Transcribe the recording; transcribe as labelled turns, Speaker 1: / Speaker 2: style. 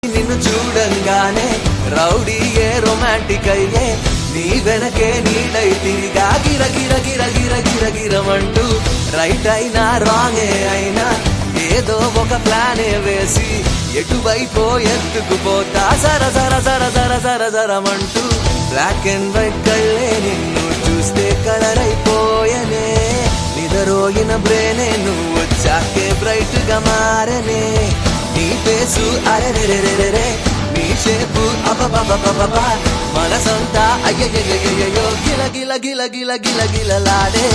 Speaker 1: నిన్ను చూడంగానే rowdy a romantic అయ్యే నీ వెనకే నీడై తిరిగా గిర గిర గిర గిర గిర గిరమంటూ రైట్ అయినా రాంగే అయినా ఏదో ఒక ప్లానే వేసి ఎటువైపో ఎత్తుకుపోతా సర సర సర సర సర సరమంటూ బ్లాక్ అండ్ వైట్ కళ్ళే నిన్ను చూస్తే కలర్ అయిపోయనే నిదరోగిన బ్రేనే నువ్వు వచ్చాకే బ్రైట్ గా మారనే నీ ఫేసు అరెరెరెరెరే నీ షేపు అబబబబబా మనసంతా అయ్యయ్యయ్యయ్యో గిల గిల గిల గిల గిల గిలలాడే